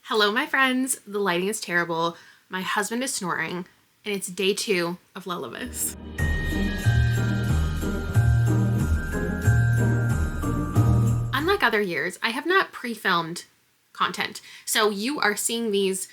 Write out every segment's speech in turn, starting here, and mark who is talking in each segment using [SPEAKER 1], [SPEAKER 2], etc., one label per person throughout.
[SPEAKER 1] Hello, my friends. The lighting is terrible. My husband is snoring, and it's day 2 of Lullavis. Unlike other years, I have not pre-filmed content. So you are seeing these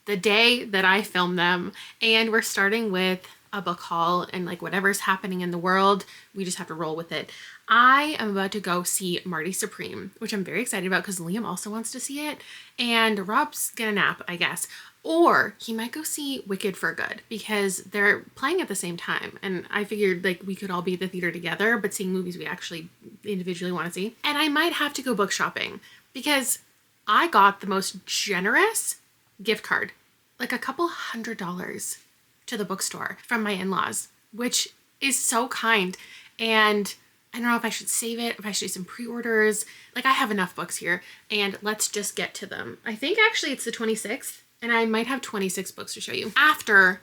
[SPEAKER 1] the day that I film them, and we're starting with a book haul and like whatever's happening in the world, we just have to roll with it. I am about to go see Marty Supreme, which I'm very excited about because Liam also wants to see it, and Rob's gonna nap, I guess. Or he might go see Wicked for Good because they're playing at the same time. And I figured like we could all be at the theater together, but seeing movies we actually individually want to see. And I might have to go book shopping because I got the most generous gift card, like a couple $100 to the bookstore from my in-laws, which is so kind. And I don't know if I should save it, if I should do some pre-orders. Like I have enough books here, and let's just get to them. I think actually it's the 26th. And I might have 26 books to show you after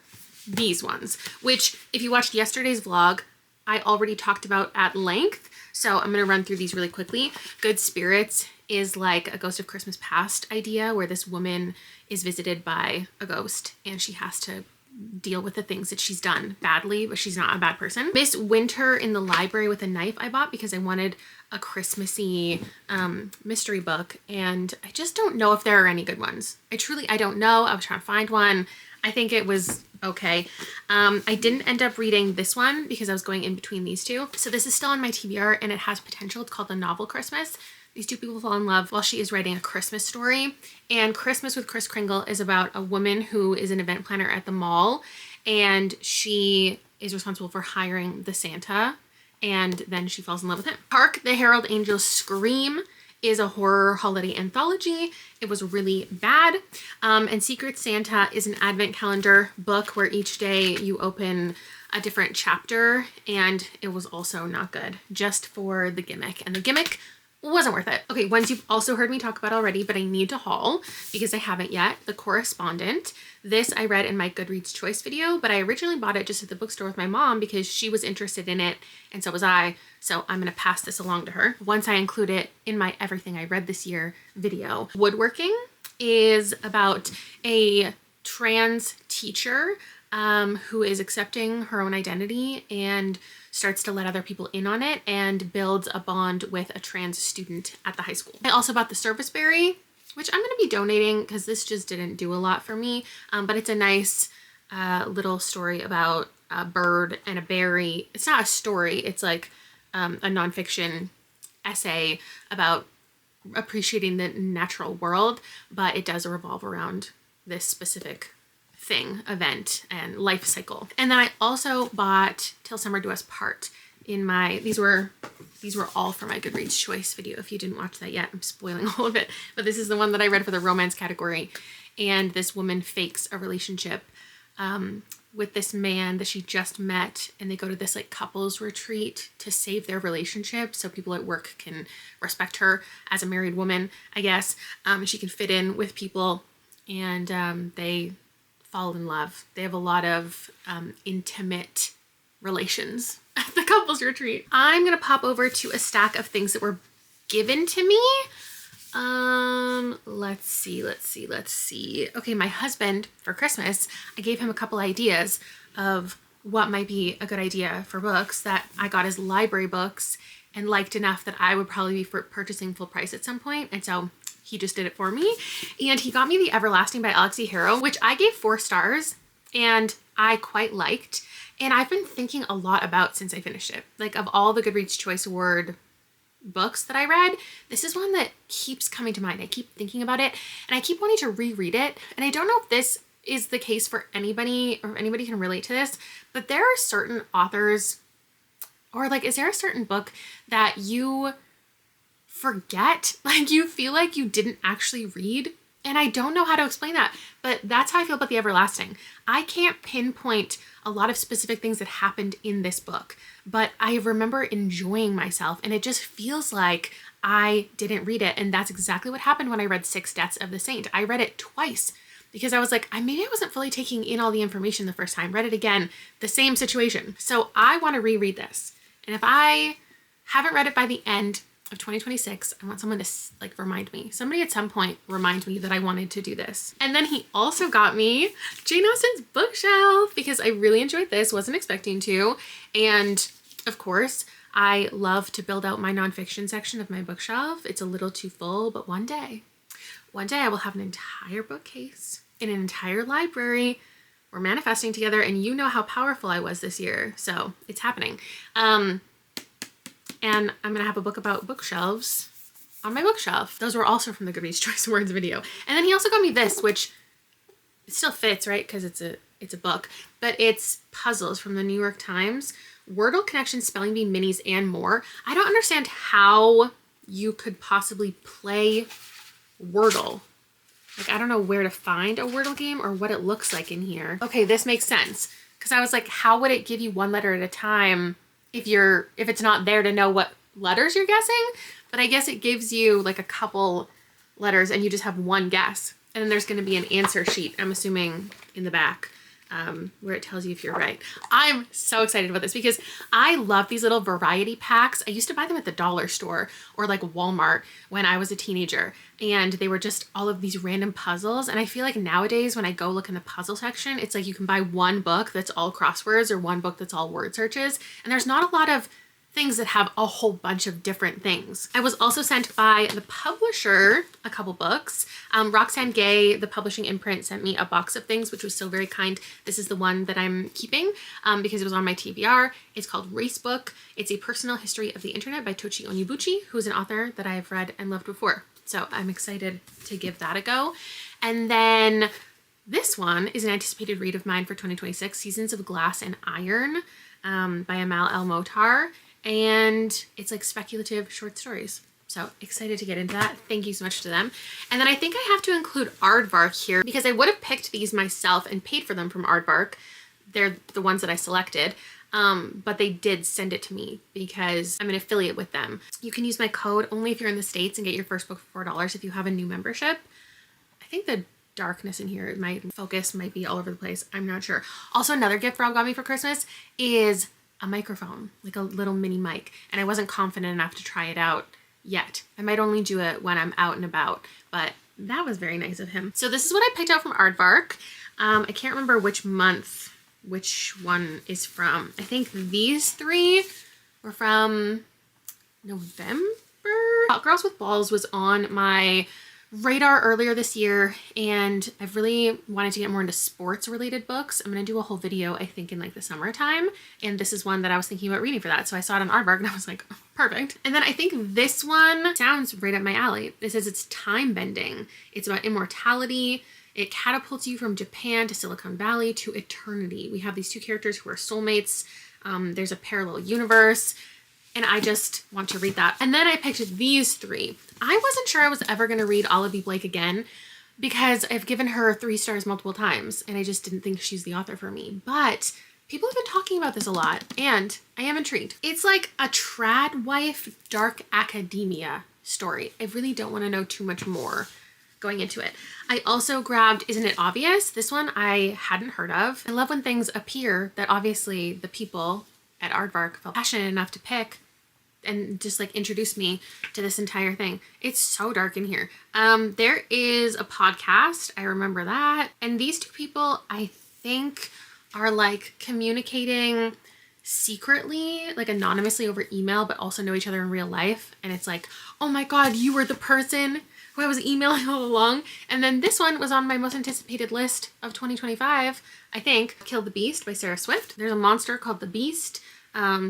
[SPEAKER 1] these ones, which if you watched yesterday's vlog, I already talked about at length. So I'm going to run through these really quickly. Good Spirits is like a Ghost of Christmas Past idea where this woman is visited by a ghost and she has to deal with the things that she's done badly, but she's not a bad person. Miss Winter in the Library with a Knife I bought because I wanted a Christmassy mystery book, and I just don't know if there are any good ones. I don't know. I was trying to find one. I think it was okay. I didn't end up reading this one because I was going in between these two. So this is still on my TBR and it has potential. It's called The Novel Christmas. These two people fall in love while she is writing a Christmas story. And Christmas with Kris Kringle is about a woman who is an event planner at the mall, and she is responsible for hiring the Santa, and then she falls in love with him. Hark the Herald Angels Scream is a horror holiday anthology. It was really bad. And Secret Santa is an advent calendar book where each day you open a different chapter, and it was also not good, just for the gimmick. And the gimmick wasn't worth it. Okay, ones you've also heard me talk about already, but I need to haul because I haven't yet. The Correspondent. This I read in my Goodreads Choice video, but I originally bought it just at the bookstore with my mom because she was interested in it and so was I. So I'm going to pass this along to her once I include it in my Everything I Read This Year video. Woodworking is about a trans teacher who is accepting her own identity and starts to let other people in on it and builds a bond with a trans student at the high school. I also bought The Serviceberry, which I'm going to be donating because this just didn't do a lot for me, but it's a nice little story about a bird and a berry. It's not a story, it's like a nonfiction essay about appreciating the natural world, but it does revolve around this specific event and life cycle. And then I also bought Till Summer Do Us Part in my, these were all for my Goodreads Choice video. If you didn't watch that yet, I'm spoiling all of it, but this is the one that I read for the romance category. And this woman fakes a relationship with this man that she just met, and they go to this like couples retreat to save their relationship so people at work can respect her as a married woman, I guess. She can fit in with people, and they fall in love. They have a lot of intimate relations at the couples retreat. I'm gonna pop over to a stack of things that were given to me. Let's see. Okay, my husband, for Christmas, I gave him a couple ideas of what might be a good idea for books that I got as library books and liked enough that I would probably be purchasing full price at some point. And so he just did it for me. And he got me The Everlasting by Alexi Harrow, which I gave 4 stars and I quite liked. And I've been thinking a lot about since I finished it. Like of all the Goodreads Choice Award books that I read, this is one that keeps coming to mind. I keep thinking about it and I keep wanting to reread it. And I don't know if this is the case for anybody or if anybody can relate to this, but there are certain authors, or like, is there a certain book that you forget, like you feel like you didn't actually read? And I don't know how to explain that, but that's how I feel about The Everlasting. I can't pinpoint a lot of specific things that happened in this book, but I remember enjoying myself, and it just feels like I didn't read it. And that's exactly what happened when I read 6 Deaths of the Saint. I read it twice because I was like, maybe I wasn't fully taking in all the information the first time. Read it again, the same situation. So I want to reread this. And if I haven't read it by the end, of 2026, I want someone to like remind me. Somebody at some point remind me that I wanted to do this. And then he also got me Jane Austen's bookshelf because I really enjoyed this, wasn't expecting to. And of course, I love to build out my nonfiction section of my bookshelf. It's a little too full, but one day I will have an entire bookcase in an entire library. We're manifesting together, and you know how powerful I was this year, so it's happening. And I'm gonna have a book about bookshelves on my bookshelf. Those were also from the Goodreads Choice Awards video. And then he also got me this, which it still fits, right? Because it's a book, but it's puzzles from the New York Times, Wordle Connection, Spelling Bee minis, and more. I don't understand how you could possibly play Wordle. Like, I don't know where to find a Wordle game or what it looks like in here. Okay, this makes sense. Because I was like, how would it give you one letter at a time if it's not there to know what letters you're guessing? But I guess it gives you like a couple letters and you just have one guess. And then there's going to be an answer sheet, I'm assuming, in the back. Where it tells you if you're right. I'm so excited about this because I love these little variety packs. I used to buy them at the dollar store or like Walmart when I was a teenager, and they were just all of these random puzzles. And I feel like nowadays when I go look in the puzzle section, it's like you can buy one book that's all crosswords or one book that's all word searches, and there's not a lot of things that have a whole bunch of different things. I was also sent by the publisher a couple books. Roxane Gay, the publishing imprint, sent me a box of things, which was so very kind. This is the one that I'm keeping because it was on my TBR. It's called Racebook. It's a personal history of the internet by Tochi Onyebuchi, who's an author that I've read and loved before. So I'm excited to give that a go. And then this one is an anticipated read of mine for 2026, Seasons of Glass and Iron by Amal El-Motar. And it's like speculative short stories. So excited to get into that. Thank you so much to them. And then I think I have to include Aardvark here because I would have picked these myself and paid for them from Aardvark. They're the ones that I selected. But they did send it to me because I'm an affiliate with them. You can use my code only if you're in the States and get your first book for $4 if you have a new membership. I think the darkness in here, my focus might be all over the place. I'm not sure. Also, another gift Rob got me for Christmas is a microphone, like a little mini mic, and I wasn't confident enough to try it out yet. I might only do it when I'm out and about, but that was very nice of him. So this is what I picked out from Aardvark. I can't remember which month, which one is from. I think these three were from November. Hot Girls with Balls was on my radar earlier this year, and I've really wanted to get more into sports related books. I'm going to do a whole video, I think, in like the summertime, and this is one that I was thinking about reading for that. So I saw it on Aardvark and I was like, oh, perfect. And then I think this one sounds right up my alley. It says it's time bending. It's about immortality. It catapults you from Japan to Silicon Valley to eternity. We have these two characters who are soulmates. There's a parallel universe. And I just want to read that. And then I picked these three. I wasn't sure I was ever going to read Olive Blake again because I've given her 3 stars multiple times and I just didn't think she's the author for me. But people have been talking about this a lot and I am intrigued. It's like a trad wife, dark academia story. I really don't want to know too much more going into it. I also grabbed Isn't It Obvious? This one I hadn't heard of. I love when things appear that obviously the people at Aardvark felt passionate enough to pick and just like introduce me to this entire thing. It's so dark in here. There is a podcast. I remember that. And these two people, I think, are like communicating secretly, like anonymously over email, but also know each other in real life. And it's like, oh my God, you were the person who I was emailing all along. And then this one was on my most anticipated list of 2025, I think. Kill the Beast by Sarah Swift. There's a monster called the Beast.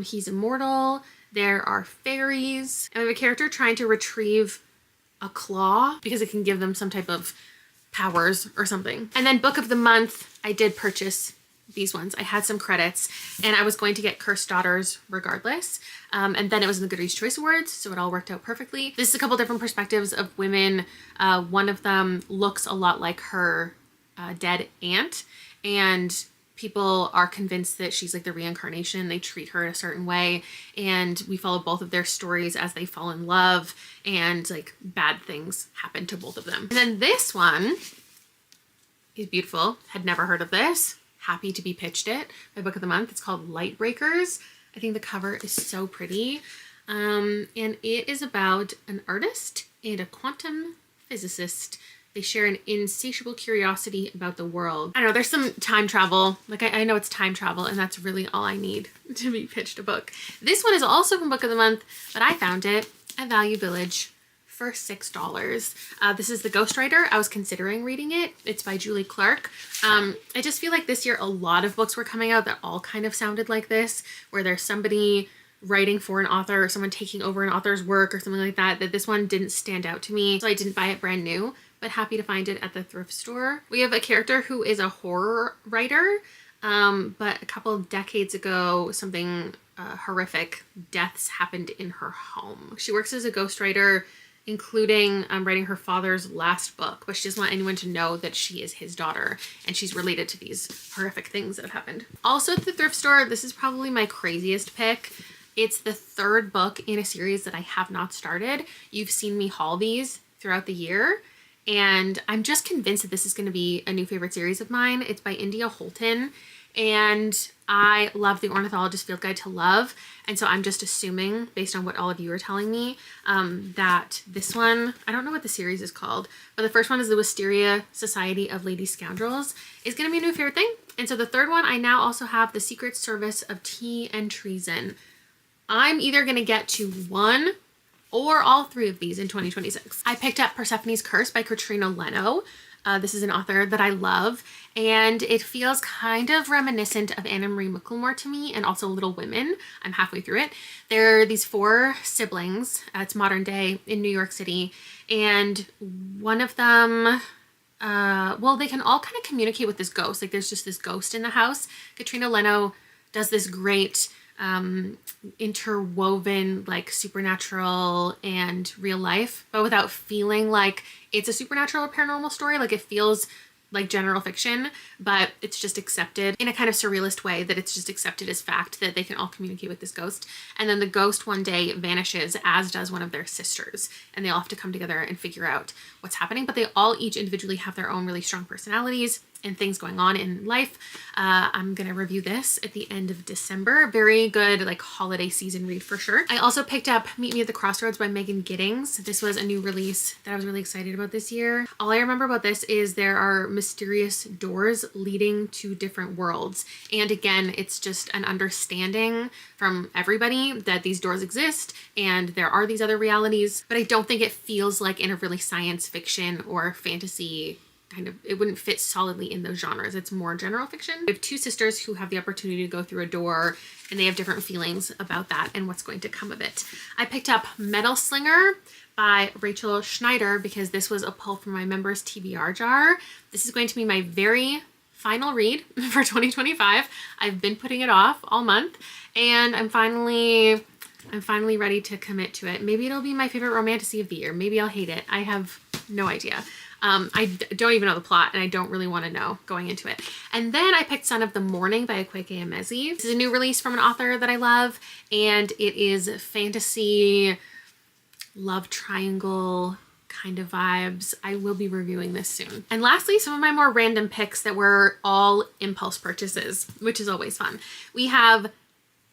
[SPEAKER 1] He's immortal. There are fairies. And we have a character trying to retrieve a claw because it can give them some type of powers or something. And then book of the month, I did purchase these ones. I had some credits and I was going to get Cursed Daughters regardless. And then it was in the Goodreads Choice Awards, so it all worked out perfectly. This is a couple different perspectives of women. One of them looks a lot like her dead aunt, and people are convinced that she's like the reincarnation. They treat her a certain way, and we follow both of their stories as they fall in love, and like bad things happen to both of them. And then this one is beautiful. Had never heard of this. Happy to be pitched it. My book of the month. It's called Light Breakers. I think the cover is so pretty. And it is about an artist and a quantum physicist. They share an insatiable curiosity about the world. I don't know, there's some time travel. Like, I know it's time travel, and that's really all I need to be pitched a book. This one is also from Book of the Month, but I found it at Value Village for $6. This is The Ghostwriter. I was considering reading it. It's by Julie Clark. I just feel like this year a lot of books were coming out that all kind of sounded like this, where there's somebody writing for an author or someone taking over an author's work or something like that, that this one didn't stand out to me. So I didn't buy it brand new, but happy to find it at the thrift store. We have a character who is a horror writer, but a couple of decades ago, something horrific deaths happened in her home. She works as a ghostwriter, including writing her father's last book, but she doesn't want anyone to know that she is his daughter and she's related to these horrific things that have happened. Also at the thrift store, this is probably my craziest pick. It's the third book in a series that I have not started. You've seen me haul these throughout the year, and I'm just convinced that this is going to be a new favorite series of mine. It's by India Holton, and I love The Ornithologist Field Guide to Love, and so I'm just assuming, based on what all of you are telling me, that this one, I don't know what the series is called, but the first one is The Wisteria Society of Lady Scoundrels, is going to be a new favorite thing. And so the third one, I now also have The Secret Service of Tea and Treason. I'm either going to get to one or all three of these in 2026. I picked up Persephone's Curse by Katrina Leno. This is an author that I love, and it feels kind of reminiscent of Anna Marie McLemore to me, and also Little Women. I'm halfway through it. There are these four siblings. It's modern day in New York City, and one of them, well, they can all kind of communicate with this ghost. Like, there's just this ghost in the house. Katrina Leno does this great interwoven, like, supernatural and real life, but without feeling like it's a supernatural or paranormal story. Like, it feels like general fiction, but it's just accepted in a kind of surrealist way, that it's just accepted as fact that they can all communicate with this ghost. And then the ghost one day vanishes, as does one of their sisters, and they all have to come together and figure out what's happening. But they all each individually have their own really strong personalities and things going on in life. I'm gonna review this at the end of December. Very good, like, holiday season read for sure. I also picked up Meet Me at the Crossroads by Megan Giddings. This was a new release that I was really excited about this year. All I remember about this is there are mysterious doors leading to different worlds. And again, it's just an understanding from everybody that these doors exist and there are these other realities, but I don't think it feels like in a really science fiction or fantasy kind of, it wouldn't fit solidly in those genres. It's more general fiction. We have two sisters who have the opportunity to go through a door, and they have different feelings about that and what's going to come of it. I picked up Metal Slinger by Rachel Schneider because this was a pull from my members TBR jar. This is going to be my very final read for 2025. I've been putting it off all month, and I'm finally ready to commit to it. Maybe it'll be my favorite romantasy of the year. Maybe I'll hate it. I have no idea. I don't even know the plot, and I don't really want to know going into it. And then I picked Son of the Morning by Akwaeke Emezi. This is a new release from an author that I love, and it is fantasy, love triangle kind of vibes. I will be reviewing this soon. And lastly, some of my more random picks that were all impulse purchases, which is always fun. We have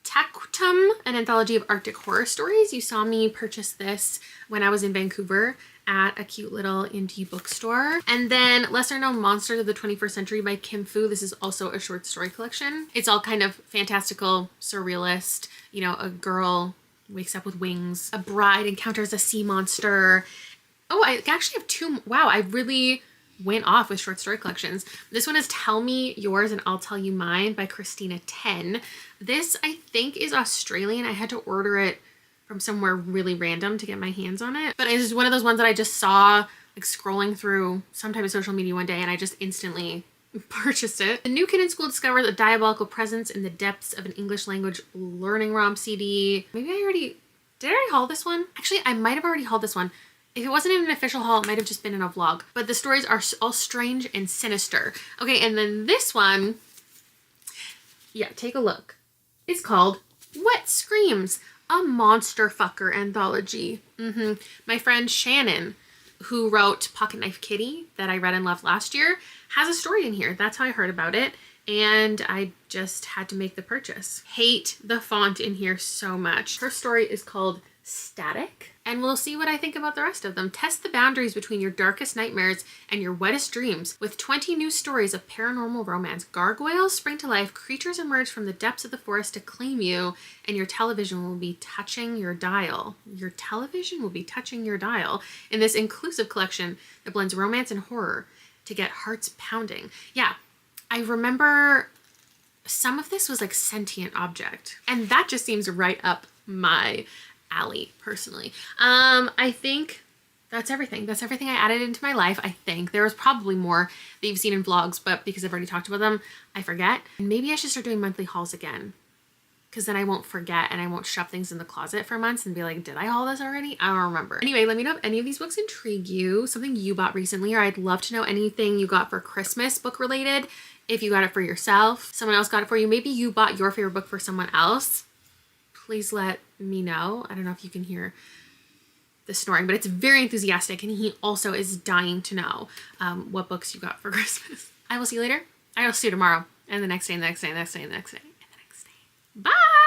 [SPEAKER 1] Tactum, an anthology of Arctic horror stories. You saw me purchase this when I was in Vancouver at a cute little indie bookstore. And then Lesser Known Monsters of the 21st Century by Kim Fu. This is also a short story collection. It's all kind of fantastical, surrealist. You know, a girl wakes up with wings. A bride encounters a sea monster. Oh, I actually have two. Wow, I really went off with short story collections. This one is Tell Me Yours and I'll Tell You Mine by Christina Ten. This, I think, is Australian. I had to order it from somewhere really random to get my hands on it. But it's one of those ones that I just saw, like, scrolling through some type of social media one day, and I just instantly purchased it. The New Kid in School discovers a diabolical presence in the depths of an English language learning ROM CD. Maybe I already, did I already haul this one? Actually, I might have already hauled this one. If it wasn't in an official haul, it might have just been in a vlog. But the stories are all strange and sinister. Okay, and then this one, yeah, take a look. It's called Wet Screams, a monster fucker anthology. My friend Shannon, who wrote Pocket Knife Kitty, that I read and loved last year, has a story in here. That's how I heard about it. and I just had to make the purchase. Hate the font in here so much. Her story is called Static, and we'll see what I think about the rest of them. Test the boundaries between your darkest nightmares and your wettest dreams with 20 new stories of paranormal romance. Gargoyles spring to life, creatures emerge from the depths of the forest to claim you, and your television will be touching your dial. Your television will be touching your dial in this inclusive collection that blends romance and horror to get hearts pounding. Yeah, I remember some of this was like sentient object, and that just seems right up my alley personally. I think that's everything. That's everything I added into my life. I think there was probably more that you've seen in vlogs, but because I've already talked about them, I forget. And maybe I should start doing monthly hauls again, because then I won't forget and I won't shove things in the closet for months and be like, did I haul this already? I don't remember. Anyway, let me know if any of these books intrigue you, something you bought recently, or I'd love to know anything you got for Christmas book related. If you got it for yourself, someone else got it for you, maybe you bought your favorite book for someone else, please let me know. I don't know if you can hear the snoring, but it's very enthusiastic, and he also is dying to know what books you got for Christmas. I will see you later. I will see you tomorrow, and the next day, and the next day, and the next day, and the next day, and the next day. Bye!